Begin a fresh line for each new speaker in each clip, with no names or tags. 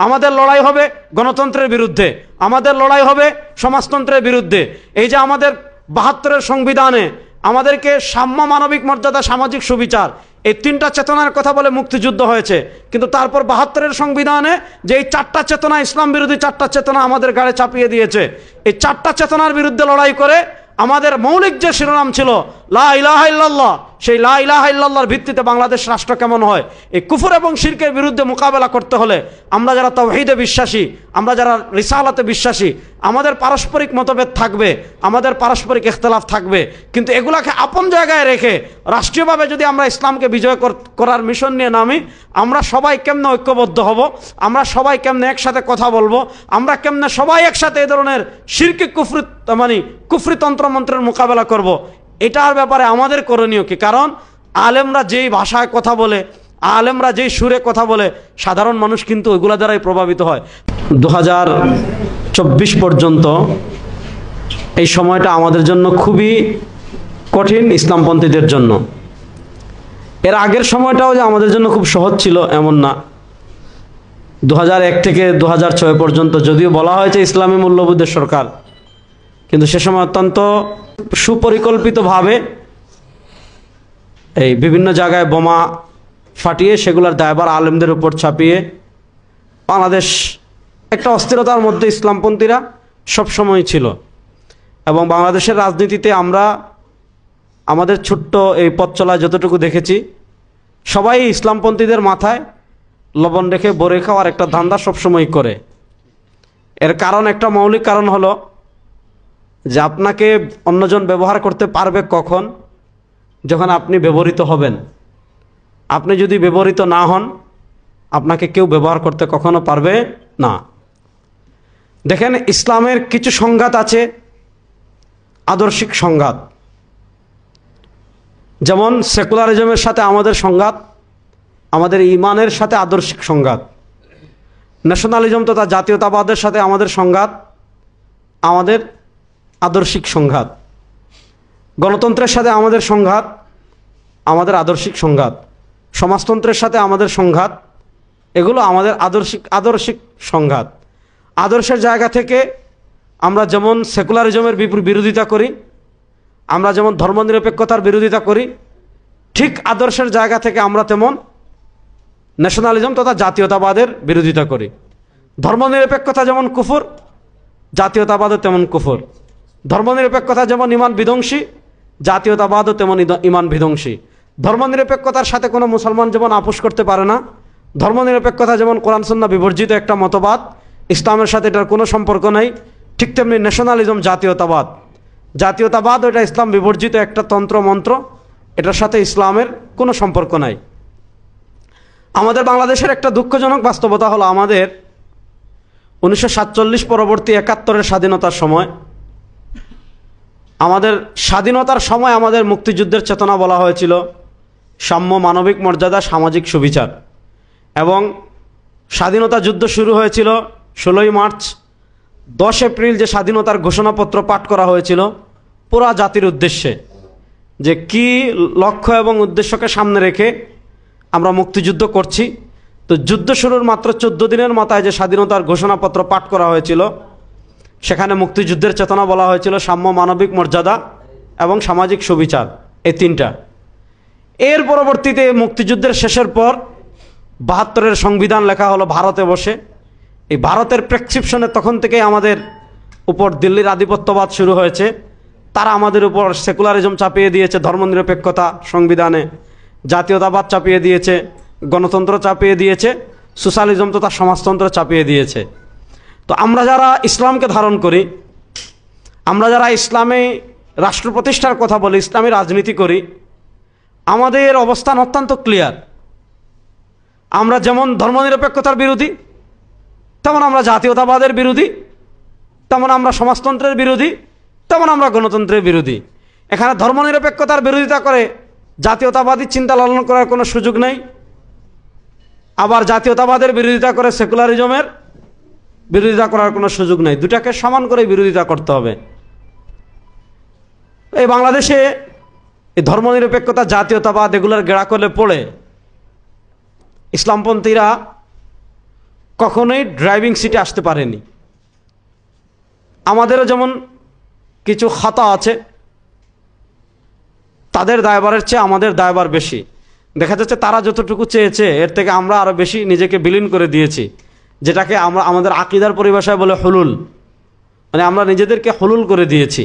আমাদের লড়াই হবে গণতন্ত্রের বিরুদ্ধে, আমাদের লড়াই হবে সমাজতন্ত্রের বিরুদ্ধে। এই যে আমাদের ৭২-এর সংবিধানে আমাদেরকে সাম্য, মানবিক মর্যাদা, সামাজিক সুবিচার, এই ৩টা চেতনার কথা বলে মুক্তিযুদ্ধ হয়েছে, কিন্তু তারপর ৭২-এর সংবিধানে যে এই 4টা চেতনা, ইসলাম বিরোধী 4টা চেতনা আমাদের গাড়ে চাপিয়ে দিয়েছে। এই 4টা চেতনার বিরুদ্ধে লড়াই করে আমাদের মৌলিক যে শিরোনাম ছিল লা ইলাহা ইল্লাল্লাহ, সেই লা ইলাহা ইল্লাল্লাহর ভিত্তিতে বাংলাদেশ রাষ্ট্র কেমন হয়, এই কুফর এবং শিরকের বিরুদ্ধে মোকাবেলা করতে হলে আমরা যারা তাওহীদে বিশ্বাসী, আমরা যারা রিসালাতে বিশ্বাসী, আমাদের পারস্পরিক মতভেদ থাকবে, আমাদের পারস্পরিক ইখতিলাফ থাকবে, কিন্তু এগুলাকে আপন জায়গায় রেখে রাষ্ট্রীয়ভাবে যদি আমরা ইসলামকে বিজয় করার মিশন নিয়ে নামি, আমরা সবাই কেমনে ঐক্যবদ্ধ হব, আমরা সবাই কেমনে একসাথে কথা বলবো, আমরা কেমনে সবাই একসাথে এই ধরনের শিরকি কুফরি তন্ত্রমন্ত্রের মোকাবেলা করব, এটার ব্যাপারে আমাদের করণীয় কি? কারণ আলেমরা যেই ভাষায় কথা বলে, আলেমরা যেই সুরে কথা বলে, সাধারণ মানুষ কিন্তু ওইগুলা দ্বারাই প্রভাবিত হয়। 2024 পর্যন্ত এই সময়টা আমাদের জন্য খুবই কঠিন, ইসলামপন্থীদের জন্য। এর আগের সময়টাও যে আমাদের জন্য খুব সহজ ছিল এমন না। 2001 থেকে 2006 পর্যন্ত যদিও বলা হয়েছে ইসলামী মূল্যবোধের সরকার, কিন্তু সে সময় অত্যন্ত সুপরিকল্পিতভাবে এই বিভিন্ন জায়গায় বোমা ফাটিয়ে সেগুলোর দায়ভার আলেমদের উপর চাপিয়ে বাংলাদেশ একটা অস্থিরতার মধ্যে ইসলামপন্থীরা সবসময় ছিল। এবং বাংলাদেশের রাজনীতিতে আমরা আমাদের ছোট্ট এই পথ চলা যতটুকু দেখেছি, সবাই ইসলামপন্থীদের মাথায় লবণ রেখে বরে খাওয়ার একটা ধান্দা সবসময় করে। এর কারণ, একটা মৌলিক কারণ হলো যে আপনাকে অন্যজন ব্যবহার করতে পারবে কখন? যখন আপনি ব্যবহৃত হবেন। আপনি যদি ব্যবহৃত না হন, আপনাকে কেউ ব্যবহার করতে কখনো পারবে না। দেখেন, ইসলামের কিছু সংঘাত আছে, আদর্শিক সংঘাত, যেমন সেকুলারিজমের সাথে আমাদের সংঘাত, আমাদের ইমানের সাথে আদর্শিক সংঘাত। ন্যাশনালিজম তথা জাতীয়তাবাদের সাথে আমাদের সংঘাত, আমাদের আদর্শিক সংঘাত। গণতন্ত্রের সাথে আমাদের সংঘাত, আমাদের আদর্শিক সংঘাত। সমাজতন্ত্রের সাথে আমাদের সংঘাত, এগুলো আমাদের আদর্শিক সংঘাত। আদর্শের জায়গা থেকে আমরা যেমন সেকুলারিজমের বিরোধিতা করি, আমরা যেমন ধর্মনিরপেক্ষতার বিরোধিতা করি, ঠিক আদর্শের জায়গা থেকে আমরা তেমন ন্যাশনালিজম তথা জাতীয়তাবাদের বিরোধিতা করি। ধর্মনিরপেক্ষতা যেমন কুফর, জাতীয়তাবাদও তেমন কুফর। ধর্মনিরপেক্ষতা যেমন ইমান বিধ্বংসী, জাতীয়তাবাদও তেমন ইমান বিধ্বংসী। ধর্মনিরপেক্ষতার সাথে কোনো মুসলমান যেমন আপোষ করতে পারে না, ধর্মনিরপেক্ষতা যেমন কোরআন সুন্নাহ বিবর্জিত একটা মতবাদ, ইসলামের সাথে এটার কোনো সম্পর্ক নেই, ঠিক তেমনি ন্যাশনালিজম, জাতীয়তাবাদ এটা ইসলাম বিবর্জিত একটা তন্ত্র মন্ত্র, এটার সাথে ইসলামের কোনো সম্পর্ক নাই। আমাদের বাংলাদেশের একটা দুঃখজনক বাস্তবতা হলো, আমাদের 1947 পরবর্তী 71-এর স্বাধীনতার সময়, আমাদের স্বাধীনতার সময় আমাদের মুক্তিযুদ্ধের চেতনা বলা হয়েছিল সাম্য, মানবিক মর্যাদা, সামাজিক সুবিচার। এবং স্বাধীনতা যুদ্ধ শুরু হয়েছিল 16ই মার্চ। 10 এপ্রিল যে স্বাধীনতার ঘোষণাপত্র পাঠ করা হয়েছিল পুরা জাতির উদ্দেশ্যে, যে কি লক্ষ্য এবং উদ্দেশ্যকে সামনে রেখে আমরা মুক্তিযুদ্ধ করছি। তো যুদ্ধ শুরুর মাত্র 14 দিনের মাথায় যে স্বাধীনতার ঘোষণাপত্র পাঠ করা হয়েছিল, সেখানে মুক্তিযুদ্ধের চেতনা বলা হয়েছিল সাম্য, মানবিক মর্যাদা এবং সামাজিক সুবিচার, এই 3টা। এর পরবর্তীতে মুক্তিযুদ্ধের শেষের পর 72-এর সংবিধান লেখা হলো ভারতে বসে। এই ভারতের প্রেসক্রিপশনে তখন থেকেই আমাদের উপর দিল্লির আধিপত্যবাদ শুরু হয়েছে। তারা আমাদের উপর সেকুলারিজম চাপিয়ে দিয়েছে, ধর্মনিরপেক্ষতা সংবিধানে, জাতীয়তাবাদ চাপিয়ে দিয়েছে, গণতন্ত্র চাপিয়ে দিয়েছে, সোশ্যালিজম তথা সমাজতন্ত্র চাপিয়ে দিয়েছে। তো আমরা যারা ইসলামকে ধারণ করি, আমরা যারা ইসলামে রাষ্ট্র প্রতিষ্ঠার কথা বলি, ইসলামী রাজনীতি করি, আমাদের অবস্থান অত্যন্ত ক্লিয়ার। আমরা যেমন ধর্মনিরপেক্ষতার বিরোধী, তেমন আমরা জাতীয়তাবাদের বিরোধী, তেমন আমরা সমাজতন্ত্রের বিরোধী, তেমন আমরা গণতন্ত্রের বিরোধী। এখানে ধর্মনিরপেক্ষতার বিরোধিতা করে জাতীয়তাবাদী চিন্তা লালন করার কোনো সুযোগ নেই, আবার জাতীয়তাবাদের বিরোধিতা করে সেকুলারিজমের বিরোধিতা করার কোনো সুযোগ নেই। দুটাকে সমান করে বিরোধিতা করতে হবে। এই বাংলাদেশে এই ধর্মনিরপেক্ষতা, জাতীয়তাবাদ এগুলোর গেড়া করলে পড়ে ইসলামপন্থীরা কখনোই ড্রাইভিং সিটে আসতে পারেনি। আমাদেরও যেমন কিছু খাতা আছে, তাদের দায়ভারের চেয়ে আমাদের দায়ভার বেশি। দেখা যাচ্ছে তারা যতটুকু চেয়েছে এর থেকে আমরা আরও বেশি নিজেকে বিলীন করে দিয়েছি, যেটাকে আমরা আমাদের আকিদার পরিভাষায় বলে হুলুল, মানে আমরা নিজেদেরকে হুলুল করে দিয়েছি।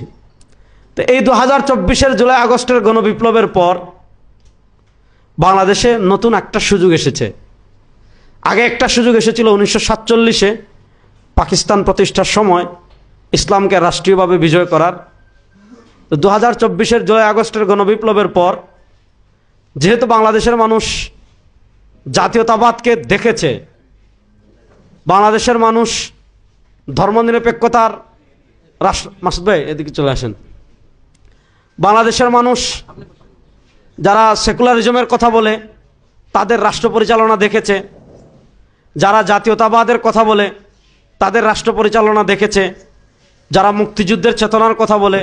তো এই 2024-এর জুলাই আগস্টের গণবিপ্লবের পর বাংলাদেশে নতুন একটা সুযোগ এসেছে। আগে একটা সুযোগ এসেছিল 1947-এ পাকিস্তান প্রতিষ্ঠার সময় ইসলামকে রাষ্ট্রীয়ভাবে বিজয় করার। তো 2024-এর জুলাই আগস্টের গণবিপ্লবের পর যেহেতু বাংলাদেশের মানুষ জাতীয়তাবাদকে দেখেছে, বাংলাদেশের মানুষ ধর্মনিরপেক্ষতার রাষ্ট্র, মাসুদ ভাই এদিকে চলে আসেন, বাংলাদেশের মানুষ যারা সেকুলারিজমের কথা বলে তাদের রাষ্ট্র পরিচালনা দেখেছে, যারা জাতীয়তাবাদের কথা বলে তাদের রাষ্ট্র পরিচালনা দেখেছে, যারা মুক্তিযুদ্ধের চেতনার কথা বলে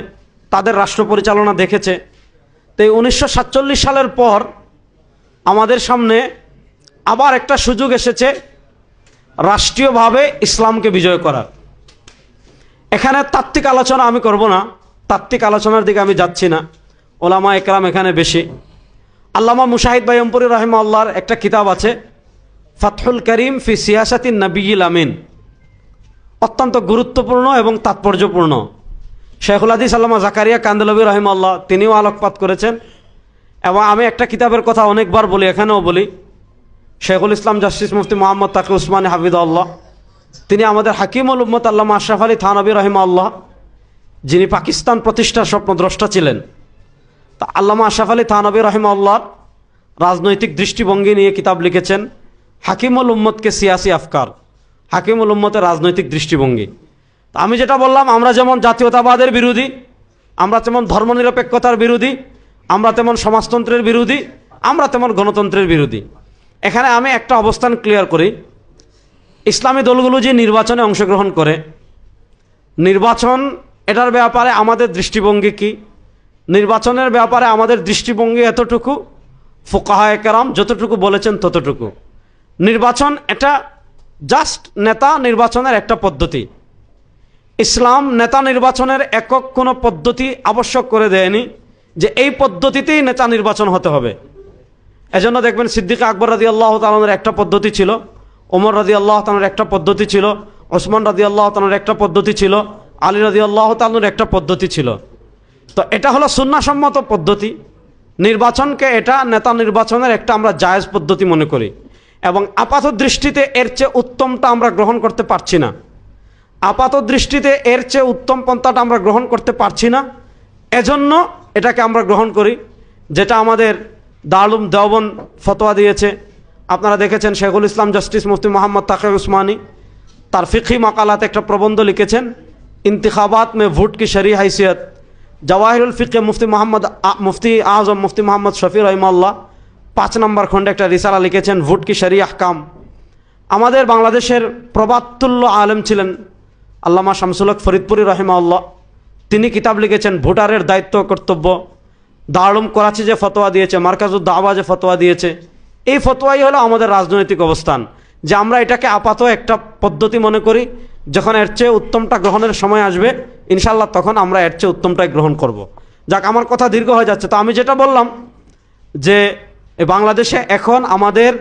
তাদের রাষ্ট্র পরিচালনা দেখেছে। তো এই 1947 সালের পর আমাদের সামনে আবার একটা সুযোগ এসেছে রাষ্ট্রীয়ভাবে ইসলামকে বিজয় করার। এখানে তাত্ত্বিক আলোচনা আমি করব না, তাত্ত্বিক আলোচনার দিকে আমি যাচ্ছি না, ওলামা একরাম এখানে বেশি। আল্লামা মুশাহিদ বাইয়মপুরি রাহিমাহুল্লাহর একটা কিতাব আছে ফাতহুল করিম ফি সিয়াসাতিন নবিয়্যিল আমিন, অত্যন্ত গুরুত্বপূর্ণ এবং তাৎপর্যপূর্ণ। শেখুল হাদিস আল্লামা জাকারিয়া কান্দেলভি রাহিমাহুল্লাহ তিনিও আলোকপাত করেছেন। এবং আমি একটা কিতাবের কথা অনেকবার বলি, এখানেও বলি, শেখুল ইসলাম জাস্টিস মুফতি মোহাম্মদ তাকি উসমানী হাফিজাহুল্লাহ, তিনি আমাদের হাকিমুল উম্মত আল্লামা আশরাফ আলী থানভী রাহিমাহুল্লাহ, যিনি পাকিস্তান প্রতিষ্ঠার স্বপ্নদ্রষ্টা ছিলেন, তা আল্লামা আশরাফ আলী থানভী রাহিমাহুল্লাহ রাজনৈতিক দৃষ্টিভঙ্গি নিয়ে কিতাব লিখেছেন হাকিমুল উম্মতকে সিয়াসি আফকার, হাকিমুল উম্মতের রাজনৈতিক দৃষ্টিভঙ্গি। তা আমি যেটা বললাম, আমরা যেমন জাতীয়তাবাদের বিরোধী, আমরা তেমন ধর্মনিরপেক্ষতার বিরোধী, আমরা তেমন সমাজতন্ত্রের বিরোধী, আমরা তেমন গণতন্ত্রের বিরোধী। এখানে আমি একটা অবস্থান ক্লিয়ার করি, ইসলামী দলগুলো যে নির্বাচনে অংশগ্রহণ করে, নির্বাচন এটার ব্যাপারে আমাদের দৃষ্টিভঙ্গি কি? নির্বাচনের ব্যাপারে আমাদের দৃষ্টিভঙ্গি এতটুকু, ফুকাহায়ে কেরাম যতটুকু বলেছেন ততটুকু। নির্বাচন এটা জাস্ট নেতা নির্বাচনের একটা পদ্ধতি। ইসলাম নেতা নির্বাচনের একক কোনো পদ্ধতি আবশ্যক করে দেয়নি যে এই পদ্ধতিতেই নেতা নির্বাচন হতে হবে। এজন্য দেখবেন সিদ্দিক আকবর রাদিয়াল্লাহু তাআলার একটা পদ্ধতি ছিল, ওমর রাদিয়াল্লাহু তাআলার একটা পদ্ধতি ছিল, ওসমান রাদিয়াল্লাহু তাআলার একটা পদ্ধতি ছিল, আলী রাদিয়াল্লাহু তাআলার একটা পদ্ধতি ছিল। তো এটা হলো সুন্নাহসম্মত পদ্ধতি। নির্বাচনকে এটা নেতা নির্বাচনের একটা আমরা জায়েজ পদ্ধতি মনে করি, এবং আপাত দৃষ্টিতে এর চেয়ে উত্তমটা আমরা গ্রহণ করতে পারছি না। আপাত দৃষ্টিতে এর চেয়ে উত্তম পন্থাটা আমরা গ্রহণ করতে পারছি না, এজন্য এটাকে আমরা গ্রহণ করি, যেটা আমাদের দারুল উলুম দেওবন্দ ফতোয়া দিয়েছে। আপনারা দেখেছেন শেখুল ইসলাম জাস্টিস মুফতি মোহাম্মদ তাকি উসমানী তার ফিকহি মাকালাতে একটা প্রবন্ধ লিখেছেন, ইন্তিখাবাত মে ভোট কি শরঈ हैसियत। জওয়াহিরুল ফিকহে মুফতি আজম মুফতি মোহাম্মদ শফি রহিমাহুল্লাহ 5 নম্বর খণ্ডে একটা রিসালা লিখেছেন, ভোট কি শরঈ আহকাম। আমাদের বাংলাদেশের প্রবাদতুল্য আলেম ছিলেন আল্লামা শামসুল হক ফরিদপুরি রাহিমাহুল্লাহ, তিনি কিতাব লিখেছেন ভোটারের দায়িত্ব কর্তব্য। দারুল উলুম করাচি যে ফতোয়া দিয়েছে, মার্কাজুদ দাওয়া যে ফতোয়া দিয়েছে, এই ফতোয়াই হলো আমাদের রাজনৈতিক অবস্থান, যে আমরা এটাকে আপাত একটা পদ্ধতি মনে করি, যখন এর চেয়ে উত্তমটা গ্রহণের সময় আসবে ইনশাআল্লাহ তখন আমরা এর চেয়ে উত্তমটাই গ্রহণ করব। যাক, আমার কথা দীর্ঘ হয়ে যাচ্ছে। তো আমি যেটা বললাম যে বাংলাদেশে এখন আমাদের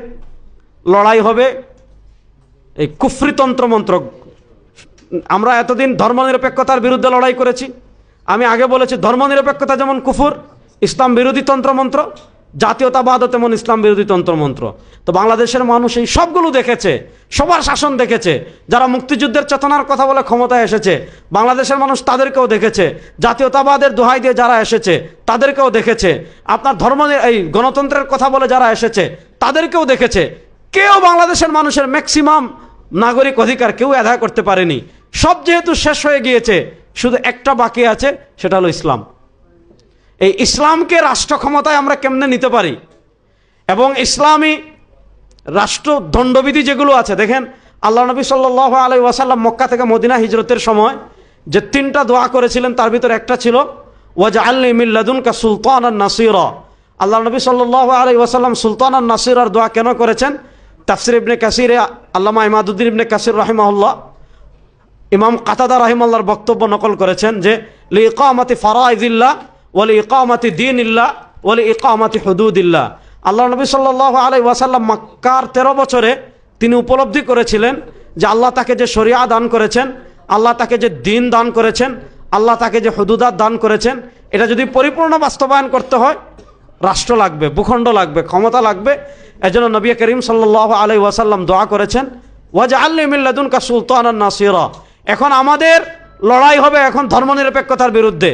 লড়াই হবে এই কুফরি তন্ত্রমন্ত্র। আমরা এতদিন ধর্মনিরপেক্ষতার বিরুদ্ধে লড়াই করেছি। আমি আগে বলেছি ধর্মনিরপেক্ষতা যেমন কুফর, ইসলাম বিরোধী তন্ত্রমন্ত্র, জাতীয়তাবাদও তেমন ইসলাম বিরোধী তন্ত্রমন্ত্র। তো বাংলাদেশের মানুষ এই সবগুলো দেখেছে, সবার শাসন দেখেছে। যারা মুক্তিযুদ্ধের চেতনার কথা বলে ক্ষমতায় এসেছে বাংলাদেশের মানুষ তাদেরকেও দেখেছে, জাতীয়তাবাদের দোহাই দিয়ে যারা এসেছে তাদেরকেও দেখেছে, আপনার এই গণতন্ত্রের কথা বলে যারা এসেছে তাদেরকেও দেখেছে। কেউ বাংলাদেশের মানুষের ম্যাক্সিমাম নাগরিক অধিকার কেউ আদায় করতে পারেনি। সব যেহেতু শেষ হয়ে গিয়েছে, শুধু একটা বাকি আছে, সেটা হলো ইসলাম। এই ইসলামকে রাষ্ট্র ক্ষমতায় আমরা কেমনে নিতে পারি, এবং ইসলামী রাষ্ট্র দণ্ডবিধি যেগুলো আছে, দেখেন আল্লাহ নবী সাল্লাল্লাহু আলাইহি ওয়াসাল্লাম মক্কা থেকে মদিনা হিজরতের সময় যে 3টা দোয়া করেছিলেন তার ভিতরে একটা ছিল ওয়াজআলনি মিন লাদুনকা সুলতানান নাসীরা। আল্লাহ নবী সাল্লাল্লাহু আলাইহি ওয়াসাল্লাম সুলতানান নাসীরার দোয়া কেন করেছেন? তাফসির ইবনে কাসিরে আল্লামা ইমাদুদ্দিন ইবনে কাসির রাহিমাহুল্লাহ ইমাম কাতাদা রাহিমাহুল্লাহর বক্তব্য নকল করেছেন যে লিইকামাতি ফারাইদিল্লাহ ওয়া লিইকামাতি দীনিল্লাহ ওয়া লিইকামাতি হুদুদিল্লাহ। আল্লাহ নবী সাল্লাল্লাহু আলাইহি ওয়াসাল্লাম মক্কার 13 বছরে তিনি উপলব্ধি করেছিলেন যে আল্লাহ তাকে যে শরিয়া দান করেছেন, আল্লাহ তাকে যে দ্বীন দান করেছেন, আল্লাহ তাকে যে হুদুদাত দান করেছেন, এটা যদি পরিপূর্ণ বাস্তবায়ন করতে হয় রাষ্ট্র লাগবে, ভূখণ্ড লাগবে, ক্ষমতা লাগবে। এজন্য নবী করিম সাল্লাল্লাহু আলাইহি ওয়াসাল্লাম দোয়া করেছেন ওয়াজআলনি মিন লাদুনকা সুলতানান নাসিরা। এখন আমাদের লড়াই হবে এখন ধর্মনিরপেক্ষতার বিরুদ্ধে,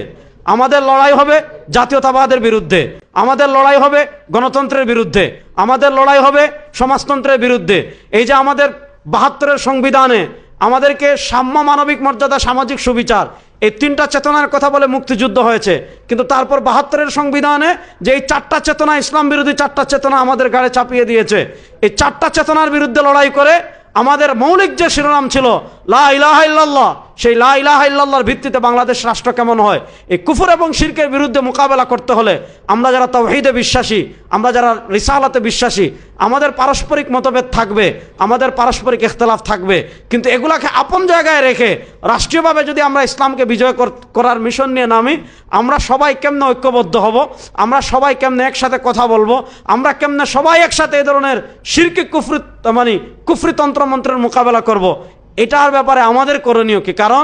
আমাদের লড়াই হবে জাতীয়তাবাদের বিরুদ্ধে, আমাদের লড়াই হবে গণতন্ত্রের বিরুদ্ধে, আমাদের লড়াই হবে সমাজতন্ত্রের বিরুদ্ধে। এই যে আমাদের ৭২-এর সংবিধানে আমাদেরকে সাম্য, মানবিক মর্যাদা, সামাজিক সুবিচার, এই 3টা চেতনার কথা বলে মুক্তিযুদ্ধ হয়েছে, কিন্তু তারপর ৭২-এর সংবিধানে যে এই 4টা চেতনা, ইসলাম বিরোধী 4টা চেতনা আমাদের গাড়ে চাপিয়ে দিয়েছে। এই 4টা চেতনার বিরুদ্ধে লড়াই করে আমাদের মৌলিক যে শিরোনাম ছিল লা ইলাহা ইল্লাল্লাহ, সেই লা ইলাহা ইল্লাল্লাহর ভিত্তিতে বাংলাদেশ রাষ্ট্র কেমন হয়, এই কুফর এবং শিরকের বিরুদ্ধে মোকাবেলা করতে হলে আমরা যারা তাওহীদে বিশ্বাসী, আমরা যারা রিসালাতে বিশ্বাসী, আমাদের পারস্পরিক মতভেদ থাকবে, আমাদের পারস্পরিক ইখতিলাফ থাকবে, কিন্তু এগুলাকে আপন জায়গায় রেখে রাষ্ট্রীয়ভাবে যদি আমরা ইসলামকে বিজয় করার মিশন নিয়ে নামি, আমরা সবাই কেমনে ঐক্যবদ্ধ হব, আমরা সবাই কেমনে একসাথে কথা বলবো, আমরা কেমনে সবাই একসাথে এই ধরনের শিরকি কুফরি তন্ত্রমন্ত্রের মোকাবেলা করব, এটার ব্যাপারে আমাদের করণীয় কি? কারণ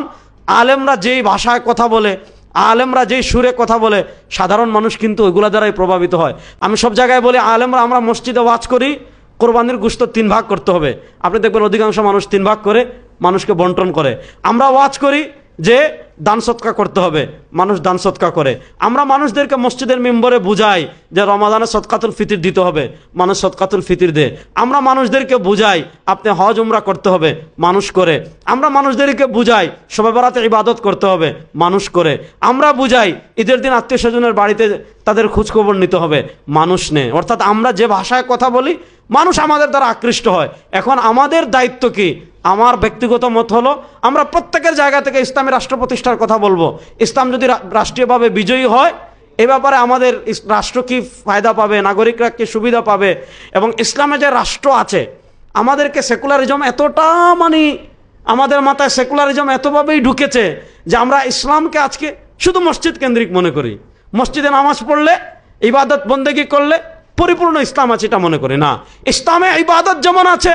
আলেমরা যেই ভাষায় কথা বলে, আলেমরা যেই সুরে কথা বলে, সাধারণ মানুষ কিন্তু ওইগুলা দ্বারাই প্রভাবিত হয়। আমি সব জায়গায় বলি আলেমরা, আমরা মসজিদে ওয়াজ করি কোরবানির গোশত 3 ভাগ করতে হবে, আপনি দেখবেন অধিকাংশ মানুষ 3 ভাগ করে মানুষকে বন্টন করে। আমরা ওয়াজ করি যে দান সৎকা করতে হবে, মানুষ দান সৎকা করে। আমরা মানুষদেরকে মসজিদের মেম্বরে বুঝাই যে রমাদানে সদকাতুল ফিতর দিতে হবে, মানুষ সদকাতুল ফিতর দেয়। আমরা মানুষদেরকে বুঝাই আপনি হজ উমরা করতে হবে, মানুষ করে। আমরা মানুষদেরকে বুঝাই শবে বরাতে ইবাদত করতে হবে, মানুষ করে। আমরা বুঝাই ঈদের দিন আত্মীয় স্বজনের বাড়িতে তাদের খোঁজখবর নিতে হবে, মানুষ নেয়। অর্থাৎ আমরা যে ভাষায় কথা বলি মানুষ আমাদের দ্বারা আকৃষ্ট হয়। এখন আমাদের দায়িত্ব কি? আমার ব্যক্তিগত মত হলো আমরা প্রত্যেকের জায়গা থেকে ইসলামী রাষ্ট্র প্রতিষ্ঠার কথা বলবো। ইসলাম যদি রাষ্ট্রীয়ভাবে বিজয়ী হয় এ ব্যাপারে আমাদের রাষ্ট্র কি ফায়দা পাবে, নাগরিকরা কি সুবিধা পাবে, এবং ইসলামে যে রাষ্ট্র আছে আমাদেরকে সেকুলারিজম এতটা আমাদের মাথায় সেকুলারিজম এতভাবেই ঢুকেছে যে আমরা ইসলামকে আজকে শুধু মসজিদ কেন্দ্রিক মনে করি। মসজিদে নামাজ পড়লে, ইবাদত বন্দেগি করলে পরিপূর্ণ ইসলাম আছে এটা মনে করি না। ইসলামে ইবাদত যেমন আছে,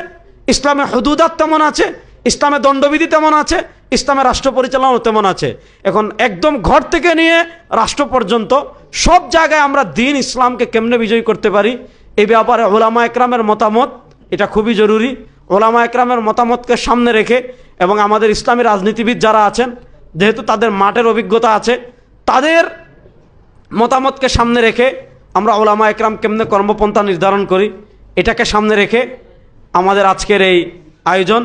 ইসলামে হুদুদাত তেমন আছে, ইসলামে দণ্ডবিধি তেমন আছে, ইসলামে রাষ্ট্র পরিচালনাও তেমন আছে। এখন একদম ঘর থেকে নিয়ে রাষ্ট্র পর্যন্ত সব জায়গায় আমরা দ্বীন ইসলামকে কেমনে বিজয়ী করতে পারি এই ব্যাপারে উলামা একরামের মতামত এটা খুবই জরুরি। উলামা একরামের মতামতকে সামনে রেখে এবং আমাদের ইসলামী রাজনীতিবিদ যারা আছেন যেহেতু তাদের মাঠের অভিজ্ঞতা আছে, তাদের মতামতকে সামনে রেখে আমরা উলামা একরাম কেমনে কর্মপন্থা নির্ধারণ করি এটাকে সামনে রেখে আমাদের আজকের এই আয়োজন।